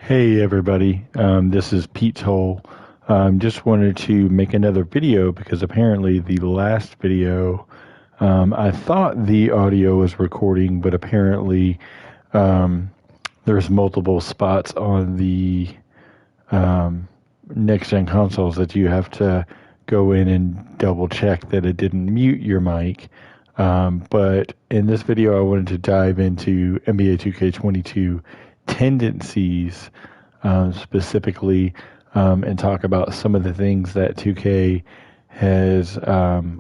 Hey everybody, this is Pete's Hole. Just wanted to make another video because apparently the last video, I thought the audio was recording, but apparently there's multiple spots on the NextGen consoles that you have to go in and double check that it didn't mute your mic. But in this video, I wanted to dive into NBA 2K22 tendencies specifically and talk about some of the things that 2K has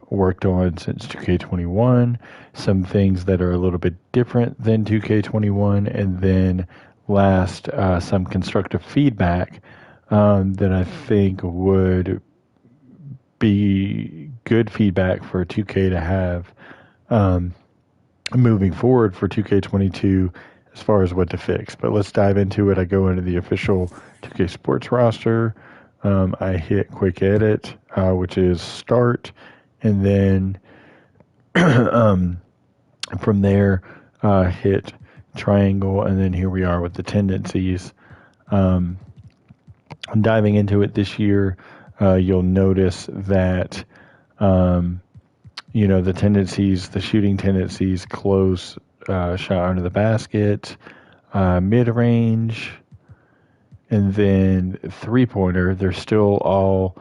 worked on since 2K21, some things that are a little bit different than 2K21, and then last, some constructive feedback that I think would be good feedback for 2K to have moving forward for 2K22 as far as what to fix. But let's dive into it. I go into the official 2K Sports roster. I hit quick edit, which is start, and then from there hit triangle, and then here we are with the tendencies. Diving into it this year, you'll notice that the tendencies, the shooting tendencies, close shot under the basket, mid-range, and then three-pointer. They're still all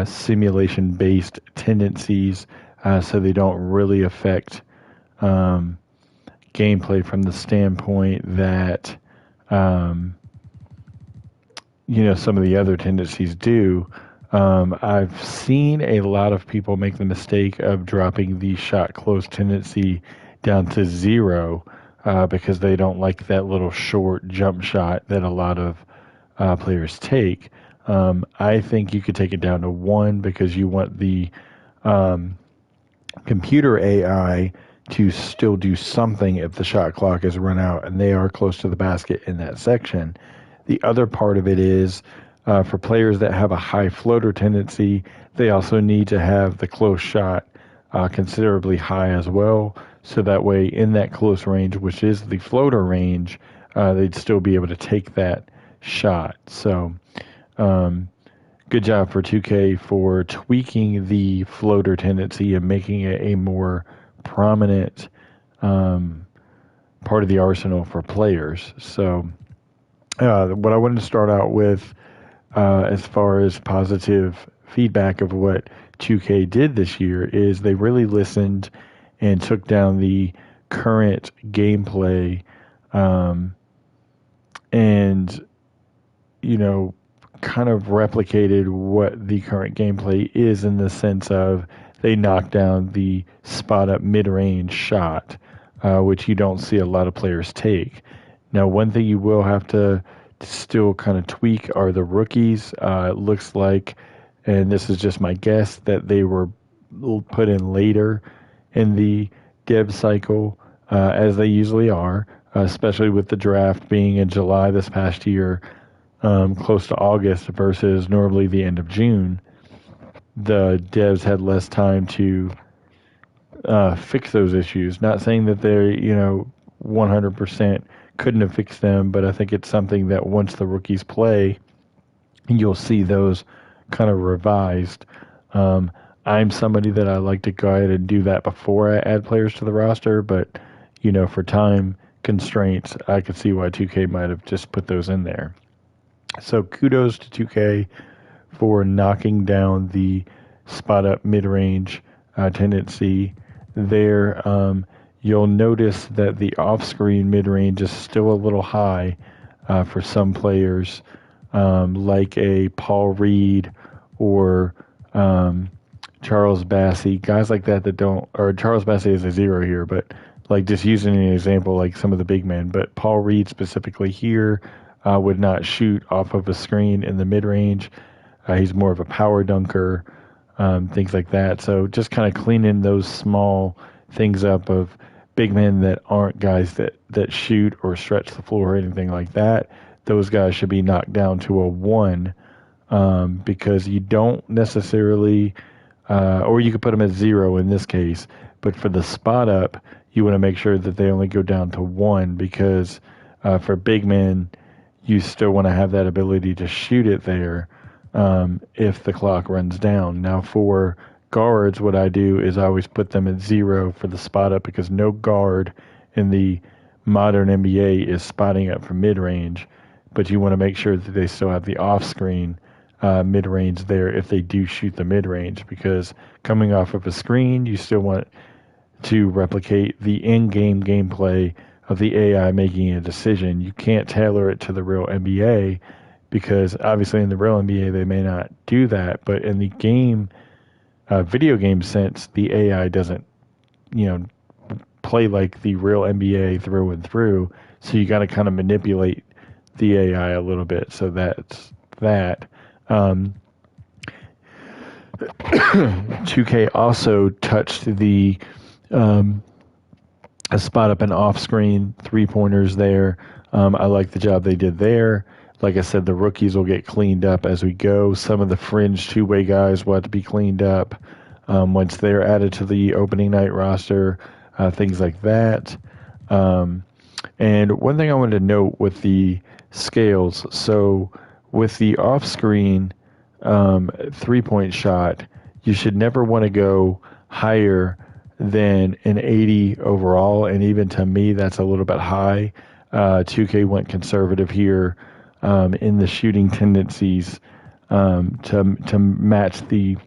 simulation-based tendencies, so they don't really affect gameplay from the standpoint that some of the other tendencies do. I've seen a lot of people make the mistake of dropping the shot close tendency down to 0 because they don't like that little short jump shot that a lot of players take. I think you could take it down to 1 because you want the computer AI to still do something if the shot clock is run out and they are close to the basket in that section. The other part of it is for players that have a high floater tendency, they also need to have the close shot considerably high as well. So that way, in that close range, which is the floater range, they'd still be able to take that shot. So good job for 2K for tweaking the floater tendency and making it a more prominent part of the arsenal for players. So what I wanted to start out with as far as positive feedback of what 2K did this year is they really listened and took down the current gameplay and kind of replicated what the current gameplay is in the sense of they knocked down the spot up mid-range shot, which you don't see a lot of players take. Now, one thing you will have to still kind of tweak are the rookies. It looks like, and this is just my guess, that they were put in later in the dev cycle, as they usually are, especially with the draft being in July this past year, close to August versus normally the end of June. The devs had less time to fix those issues. Not saying that they're, 100% couldn't have fixed them, but I think it's something that once the rookies play, you'll see those kind of revised. I'm somebody that I like to go ahead and do that before I add players to the roster, but for time constraints, I could see why 2K might have just put those in there. So kudos to 2K for knocking down the spot up mid-range tendency there. You'll notice that the off-screen mid-range is still a little high for some players, like a Paul Reed or Charles Bassey, guys like that don't, or Charles Bassey is a 0 here, but like just using an example, like some of the big men, but Paul Reed specifically here would not shoot off of a screen in the mid-range. He's more of a power dunker, things like that. So just kind of cleaning those small things up of big men that aren't guys that shoot or stretch the floor or anything like that. Those guys should be knocked down to a 1 because you don't necessarily, or you could put them at 0 in this case, but for the spot up, you want to make sure that they only go down to 1 because for big men, you still want to have that ability to shoot it there if the clock runs down. Now, for guards, what I do is I always put them at 0 for the spot up, because no guard in the modern NBA is spotting up from mid-range, but you want to make sure that they still have the off-screen mid-range there if they do shoot the mid-range, because coming off of a screen, you still want to replicate the in-game gameplay of the AI making a decision. You can't tailor it to the real NBA, because obviously in the real NBA they may not do that, but in the game, video game sense, the AI doesn't, play like the real NBA through and through. So you got to kind of manipulate the AI a little bit. So that's that. 2K also touched the a spot up and off screen 3-pointers there. I like the job they did there. Like I said, the rookies will get cleaned up as we go. Some of the fringe two-way guys will have to be cleaned up once they're added to the opening night roster, things like that. And one thing I wanted to note with the scales, so with the off-screen 3-point shot, you should never want to go higher than an 80 overall, and even to me, that's a little bit high. 2K went conservative here in the shooting tendencies to match the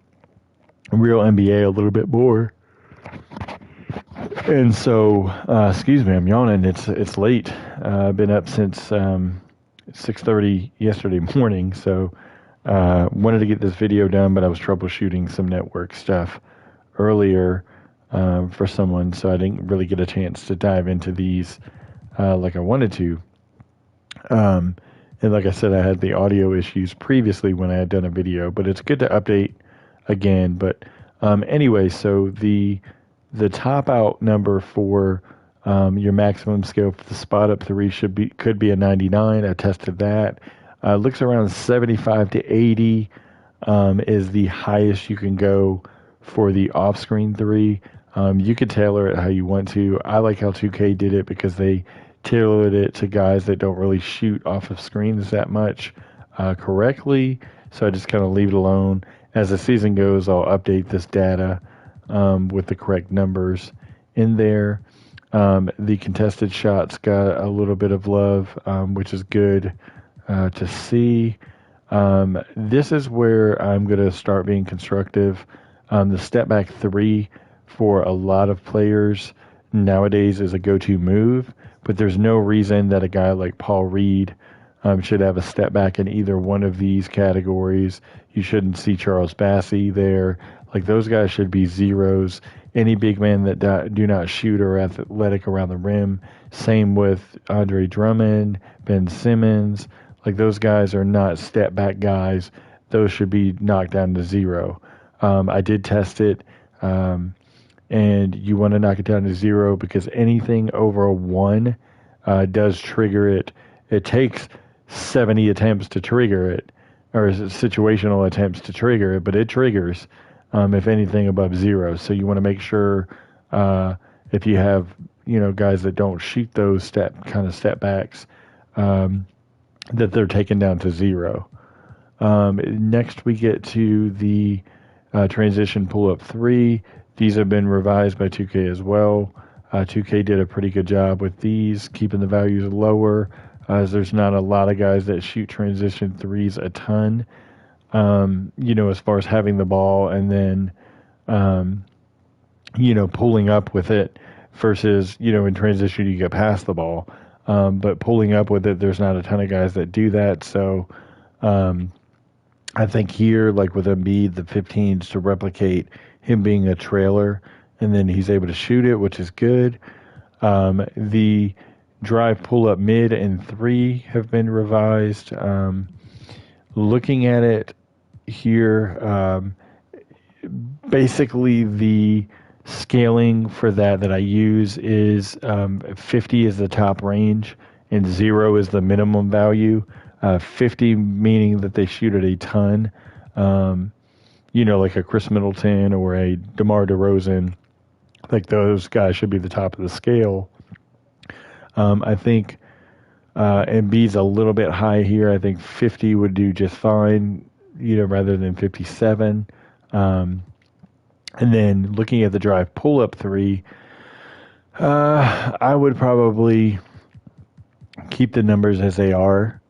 real NBA a little bit more. And so, excuse me, I'm yawning. It's late. I've been up since 6:30 yesterday morning, so wanted to get this video done, but I was troubleshooting some network stuff earlier for someone, so I didn't really get a chance to dive into these like I wanted to. And like I said, I had the audio issues previously when I had done a video, but it's good to update again. But anyway, so the top out number for your maximum scale for the spot up 3 could be a 99. I tested that. Looks around 75 to 80 is the highest you can go for the off screen 3. You could tailor it how you want to. I like how 2K did it because they tailored it to guys that don't really shoot off of screens that much correctly. So I just kind of leave it alone. As the season goes, I'll update this data with the correct numbers in there. The contested shots got a little bit of love, which is good to see. This is where I'm going to start being constructive. The step back 3 for a lot of players nowadays is a go-to move, but there's no reason that a guy like Paul Reed should have a step back in either one of these categories. You shouldn't see Charles Bassey there. Like, those guys should be zeros. Any big man that do not shoot or athletic around the rim. Same with Andre Drummond, Ben Simmons. Like, those guys are not step back guys. Those should be knocked down to 0. I did test it. And you want to knock it down to 0 because anything over a 1 does trigger it. It takes 70 attempts to trigger it, or situational attempts to trigger it, but it triggers if anything above 0. So you want to make sure if you have guys that don't shoot those step backs that they're taken down to 0. Next we get to the transition pull-up 3. These have been revised by 2K as well. 2K did a pretty good job with these, keeping the values lower, as there's not a lot of guys that shoot transition 3s a ton, as far as having the ball and then, pulling up with it versus, in transition you get past the ball. But pulling up with it, there's not a ton of guys that do that. So I think here, like with Embiid, the 15s to replicate him being a trailer, and then he's able to shoot it, which is good. The drive pull-up mid and 3 have been revised. Looking at it here, basically the scaling for that I use is 50 is the top range and 0 is the minimum value. 50 meaning that they shoot at a ton. Like a Chris Middleton or a DeMar DeRozan, like those guys should be the top of the scale. I think And B's a little bit high here. I think 50 would do just fine, rather than 57. And then looking at the drive pull-up 3, I would probably keep the numbers as they are.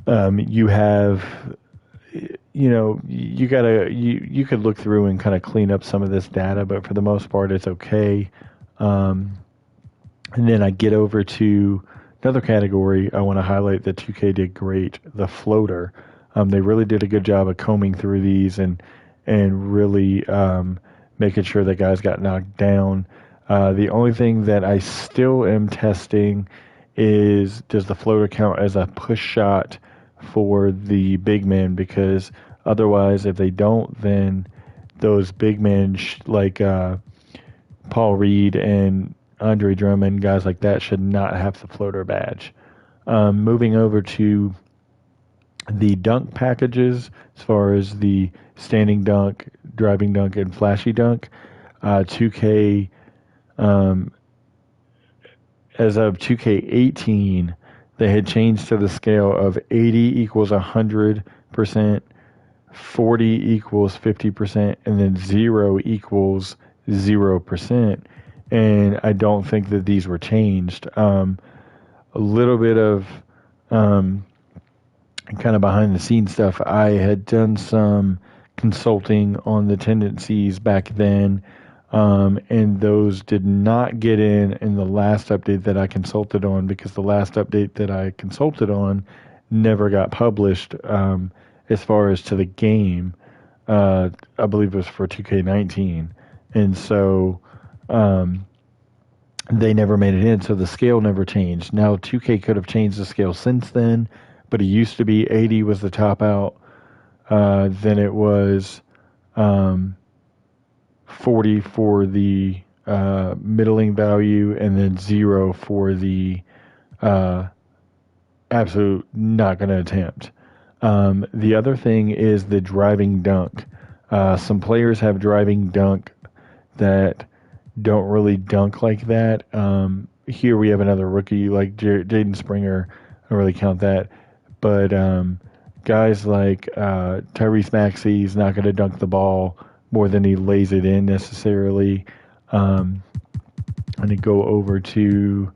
You have, you could look through and kind of clean up some of this data, but for the most part, it's okay. And then I get over to another category I want to highlight that 2K did great, the floater. They really did a good job of combing through these and really making sure that guys got knocked down. The only thing that I still am testing is, does the floater count as a push shot for the big men? Because otherwise, if they don't, then those big men like Paul Reed and Andre Drummond, guys like that, should not have the floater badge. Moving over to the dunk packages, as far as the standing dunk, driving dunk, and flashy dunk, 2K, as of 2K18, they had changed to the scale of 80 equals 100%, 40 equals 50%, and then 0 equals 0%. And I don't think that these were changed. A little bit of kind of behind the scenes stuff. I had done some consulting on the tendencies back then, and those did not get in the last update that I consulted on, because the last update that I consulted on never got published as far as to the game. I believe it was for 2K19. And so they never made it in, so the scale never changed. Now, 2K could have changed the scale since then, but it used to be 80 was the top out. Then it was 40 for the middling value, and then 0 for the absolute not going to attempt. The other thing is the driving dunk. Some players have driving dunk that don't really dunk like that. Here we have another rookie like Jaden Springer. I don't really count that. But guys like Tyrese Maxey's not going to dunk the ball more than he lays it in necessarily. I'm going to go over to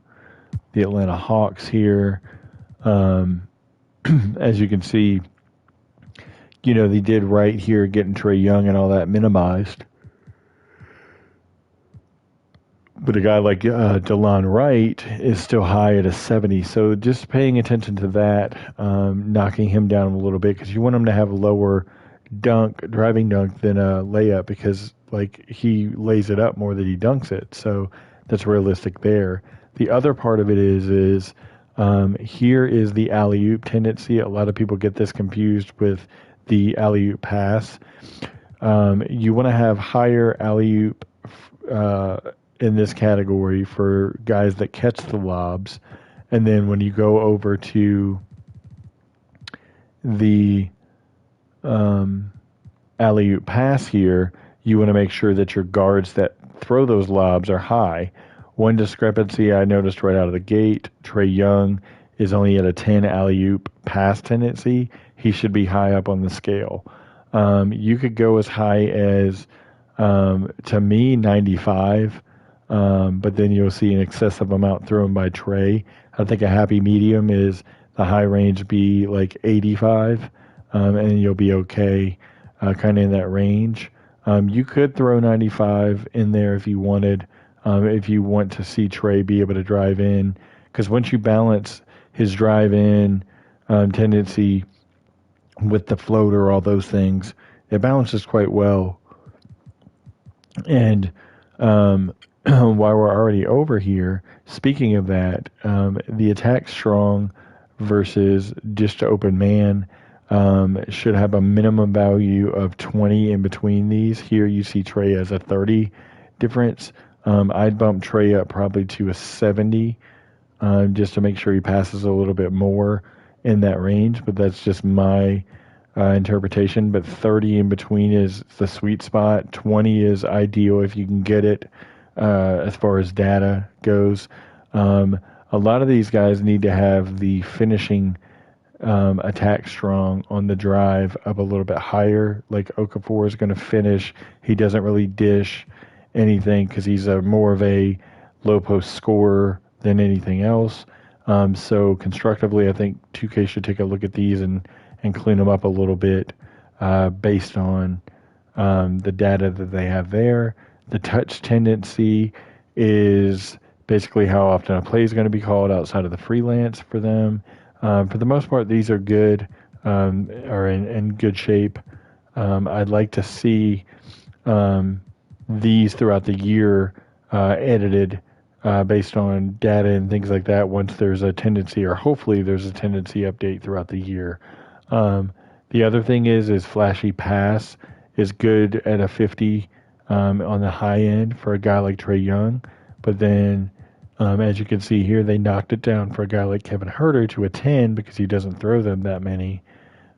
the Atlanta Hawks here. As you can see, they did right here getting Trae Young and all that minimized. But a guy like DeLon Wright is still high at a 70. So just paying attention to that, knocking him down a little bit, because you want him to have a lower driving dunk than a layup, because he lays it up more than he dunks it. So that's realistic there. The other part of it is here is the alley-oop tendency. A lot of people get this confused with the alley-oop pass. You want to have higher alley-oop in this category for guys that catch the lobs. And then when you go over to the alley-oop pass here, you want to make sure that your guards that throw those lobs are high. One discrepancy I noticed right out of the gate, Trae Young is only at a 10 alley-oop pass tendency. He should be high up on the scale. You could go as high as, to me, 95, but then you'll see an excessive amount thrown by Trae. I think a happy medium is the high range be like 85, and you'll be okay kind of in that range. You could throw 95 in there if you wanted, if you want to see Trae be able to drive in, because once you balance his drive in tendency with the floater, all those things, it balances quite well. And while we're already over here, speaking of that, the attack strong versus just to open man should have a minimum value of 20 in between these. Here you see Trae as a 30 difference. I'd bump Trae up probably to a 70 just to make sure he passes a little bit more in that range, but that's just my interpretation. But 30 in between is the sweet spot. 20 is ideal if you can get it. as far as data goes. Um, a lot of these guys need to have the finishing attack strong on the drive up a little bit higher. Like Okafor is going to finish. He doesn't really dish anything because he's more of a low post scorer than anything else. So constructively, I think 2K should take a look at these and clean them up a little bit based on the data that they have there. The touch tendency is basically how often a play is going to be called outside of the freelance for them. For the most part, these are good, are in good shape. I'd like to see these throughout the year edited based on data and things like that once there's a tendency, or hopefully there's a tendency update throughout the year. The other thing is flashy pass is good at a 50 on the high end for a guy like Trae Young, but then as you can see here, they knocked it down for a guy like Kevin Huerter to a 10 because he doesn't throw them that many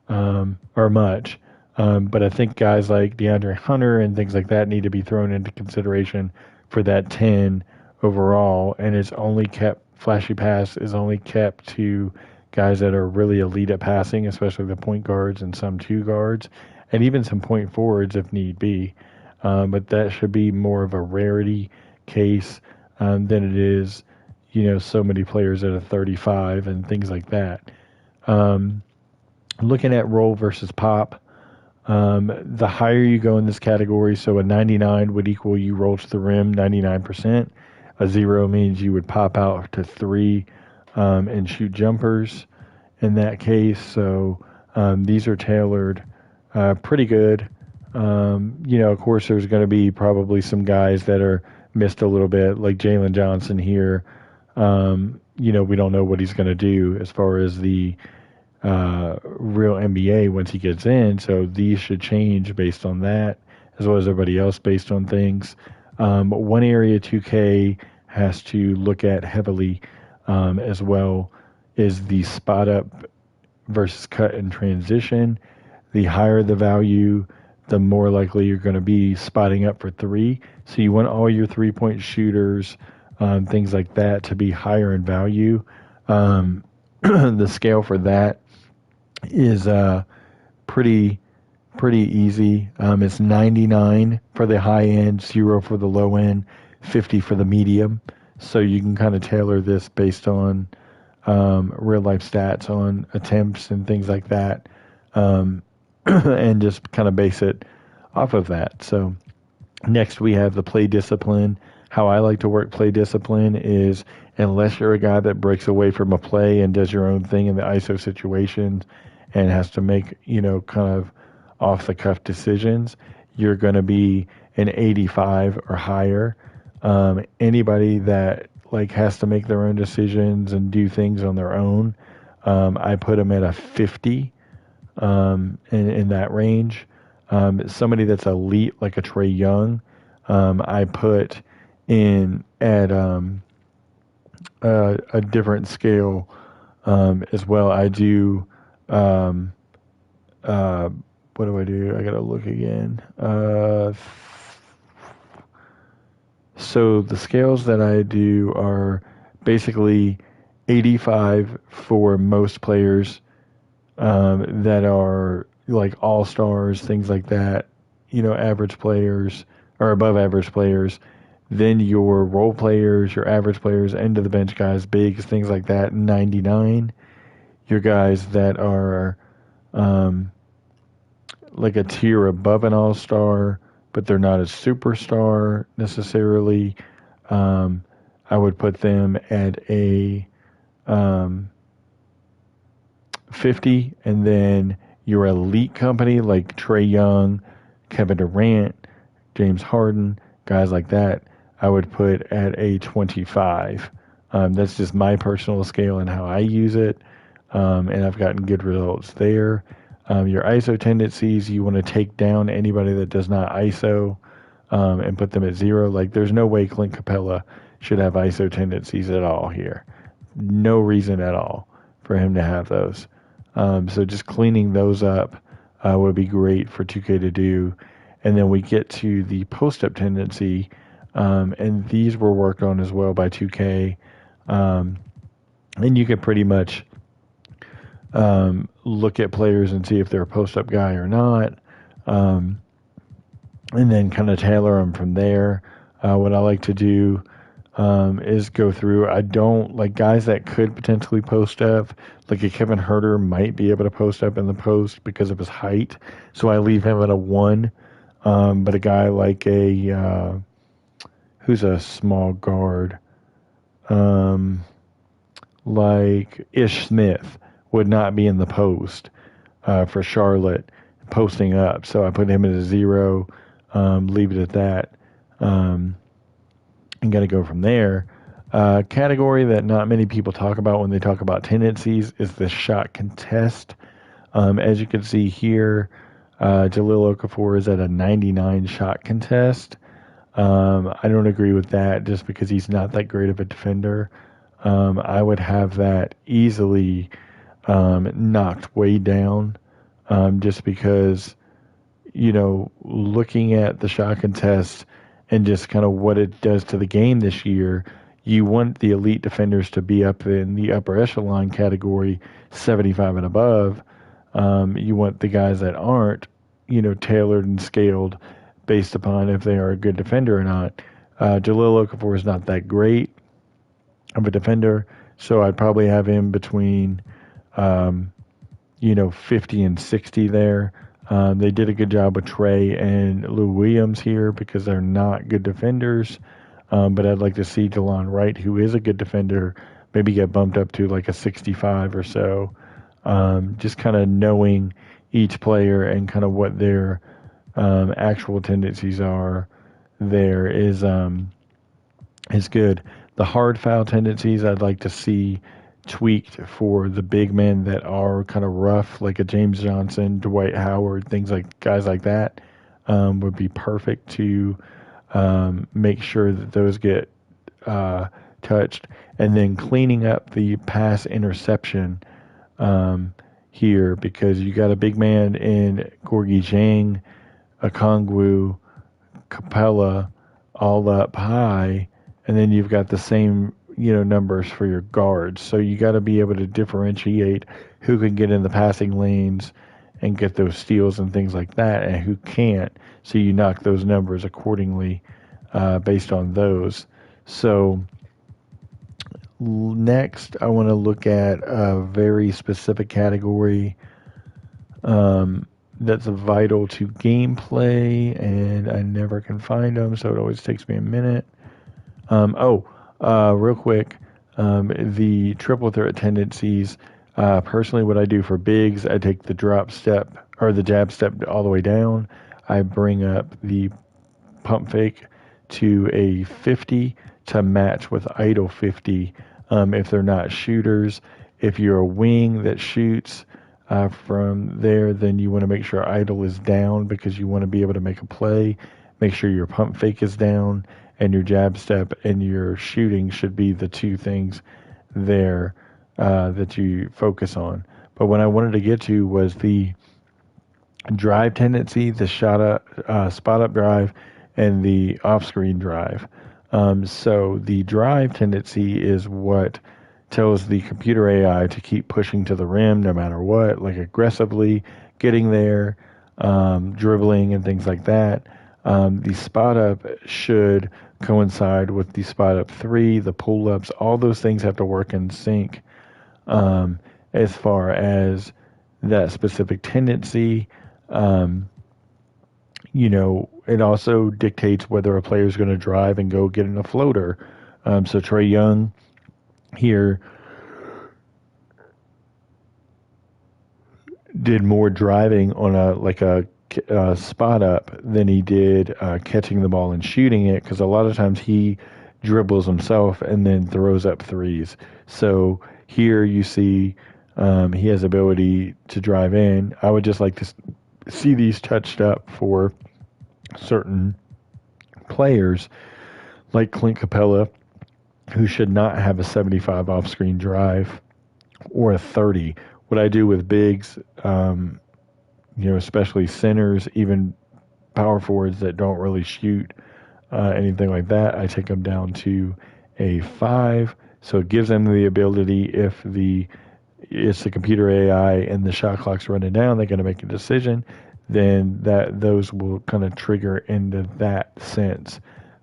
or much. But I think guys like DeAndre Hunter and things like that need to be thrown into consideration for that 10 overall. And it's only kept, flashy pass is only kept to guys that are really elite at passing, especially the point guards and some two guards, and even some point forwards if need be. But that should be more of a rarity case than it is, so many players at a 35 and things like that. Looking at roll versus pop, the higher you go in this category, so a 99 would equal you roll to the rim 99%. A 0 means you would pop out to 3 and shoot jumpers in that case. So these are tailored pretty good. Of course, there's going to be probably some guys that are missed a little bit, like Jalen Johnson here. We don't know what he's going to do as far as the real NBA once he gets in. So these should change based on that, as well as everybody else based on things. One area 2K has to look at heavily as well is the spot up versus cut and transition. The higher the value, the more likely you're going to be spotting up for 3. So you want all your 3-point shooters, things like that, to be higher in value. The scale for that is pretty easy. It's 99 for the high end, 0 for the low end, 50 for the medium. So you can kind of tailor this based on real life stats on attempts and things like that, and just kind of base it off of that. So next we have the play discipline. How I like to work play discipline is, unless you're a guy that breaks away from a play and does your own thing in the ISO situations and has to make, kind of off the cuff decisions, you're going to be an 85 or higher. Anybody that has to make their own decisions and do things on their own, I put them at a 50 in that range. Somebody that's elite, like a Trae Young, I put in at a different scale as well. I do. What do I do? I gotta look again. So the scales that I do are basically 85 for most players that are like all-stars, things like that, average players or above average players. Then your role players, your average players, end of the bench guys, bigs, things like that, 99. Your guys that are like a tier above an all-star, but they're not a superstar necessarily. I would put them at a 50, and then your elite company like Trae Young, Kevin Durant, James Harden, guys like that, I would put at a 25. That's just my personal scale and how I use it, and I've gotten good results there. Your ISO tendencies, you want to take down anybody that does not ISO and put them at 0. Like, there's no way Clint Capella should have ISO tendencies at all here. No reason at all for him to have those. So just cleaning those up would be great for 2K to do. And then we get to the post-up tendency. And these were worked on as well by 2K. And you can pretty much look at players and see if they're a post-up guy or not, and then kind of tailor them from there. What I like to do is go through. I don't like guys that could potentially post up. Like a Kevin Herter might be able to post up in the post because of his height, so I leave him at a 1. But a guy like a who's a small guard, like Ish Smith, would not be in the post for Charlotte posting up. So I put him at a 0, leave it at that, and got to go from there. Category that not many people talk about when they talk about tendencies is the shot contest. As you can see here, Jahlil Okafor is at a 99 shot contest. I don't agree with that just because he's not that great of a defender. I would have that easily knocked way down, just because, looking at the shot contest and just kind of what it does to the game this year, you want the elite defenders to be up in the upper echelon category, 75 and above. You want the guys that aren't, tailored and scaled based upon if they are a good defender or not. Jahlil Okafor is not that great of a defender, so I'd probably have him between, 50 and 60 there. They did a good job with Trey and Lou Williams here because they're not good defenders. But I'd like to see DeLon Wright, who is a good defender, maybe get bumped up to like a 65 or so. Just kind of knowing each player and kind of what their actual tendencies are there is good. The hard foul tendencies I'd like to see tweaked for the big men that are kind of rough, like a James Johnson, Dwight Howard, guys like that, would be perfect to make sure that those get touched. And then cleaning up the pass interception here, because you got a big man in Gorgie Jang, Okongwu, Capella, all up high, and then you've got the same numbers for your guards. So you got to be able to differentiate who can get in the passing lanes and get those steals and things like that, and who can't. So you knock those numbers accordingly based on those. So next, I want to look at a very specific category that's vital to gameplay, and I never can find them, so it always takes me a minute. Real quick, the triple threat tendencies. Personally, what I do for bigs, I take the drop step or the jab step all the way down. I bring up the pump fake to a 50 to match with idle 50 if they're not shooters. If you're a wing that shoots from there, then you want to make sure idle is down because you want to be able to make a play. Make sure your pump fake is down, and your jab step and your shooting should be the two things there that you focus on. But what I wanted to get to was the drive tendency, the spot up drive, and the off-screen drive. So the drive tendency is what tells the computer AI to keep pushing to the rim no matter what, like aggressively getting there, dribbling and things like that. The spot up should coincide with the spot up 3, the pull ups. All those things have to work in sync as far as that specific tendency. It also dictates whether a player is going to drive and go get in a floater. So Trae Young here did more driving on a spot up than he did catching the ball and shooting it, because a lot of times he dribbles himself and then throws up threes. So here you see he has ability to drive in. I would just like to see these touched up for certain players like Clint Capella, who should not have a 75 off-screen drive or a 30. What I do with bigs, especially centers, even power forwards that don't really shoot anything like that, I take them down to a 5. So it gives them the ability, if it's the computer AI and the shot clock's running down, they're going to make a decision, then those will kind of trigger into that sense.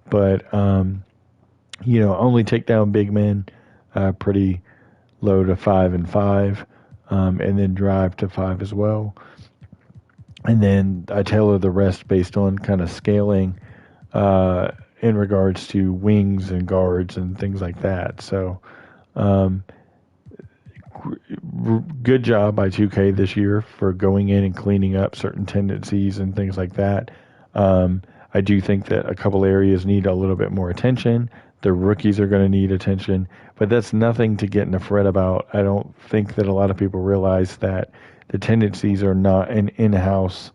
But only take down big men, pretty low to 5 and 5, and then drive to 5 as well. And then I tailor the rest based on kind of scaling in regards to wings and guards and things like that. So, good job by 2K this year for going in and cleaning up certain tendencies and things like that. I do think that a couple areas need a little bit more attention. The rookies are going to need attention, but that's nothing to get in a fret about. I don't think that a lot of people realize that the tendencies are not an in-house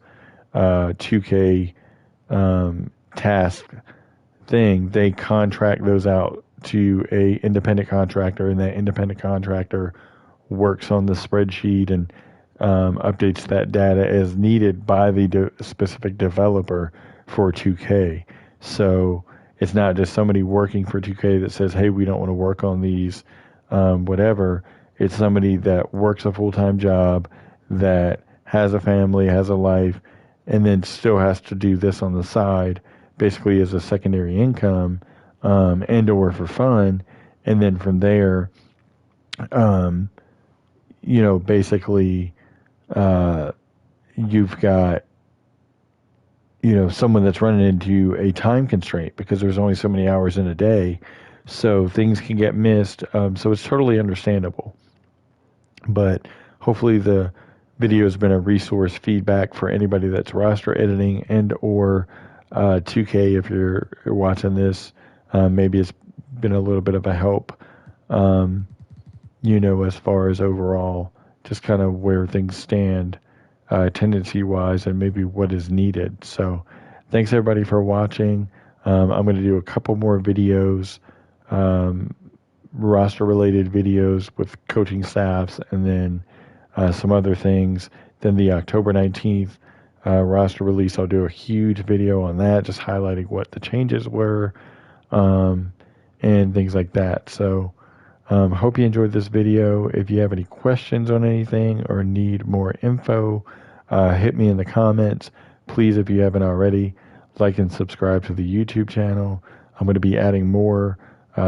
2K task thing. They contract those out to a independent contractor, and that independent contractor works on the spreadsheet and updates that data as needed by the specific developer for 2K. So it's not just somebody working for 2K that says, hey, we don't want to work on these, whatever. It's somebody that works a full-time job, that has a family, has a life, and then still has to do this on the side, basically as a secondary income, and or for fun. And then from there, basically, you've got, someone that's running into a time constraint because there's only so many hours in a day. So things can get missed. So it's totally understandable. But hopefully the video has been a resource feedback for anybody that's roster editing and or 2K if you're watching this. Maybe it's been a little bit of a help, as far as overall just kind of where things stand tendency-wise and maybe what is needed. So thanks, everybody, for watching. I'm going to do a couple more videos, roster-related videos with coaching staffs, and then some other things. Then the October 19th roster release, I'll do a huge video on that, just highlighting what the changes were and things like that. So hope you enjoyed this video. If you have any questions on anything or need more info, hit me in the comments. Please, if you haven't already, like and subscribe to the YouTube channel. I'm going to be adding more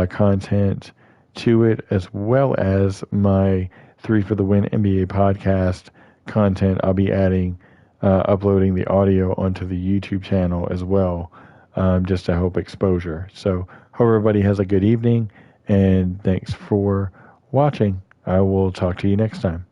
content to it, as well as my 3 for the Win NBA podcast content. I'll be adding, uploading the audio onto the YouTube channel as well, just to help exposure. So hope everybody has a good evening, and thanks for watching. I will talk to you next time.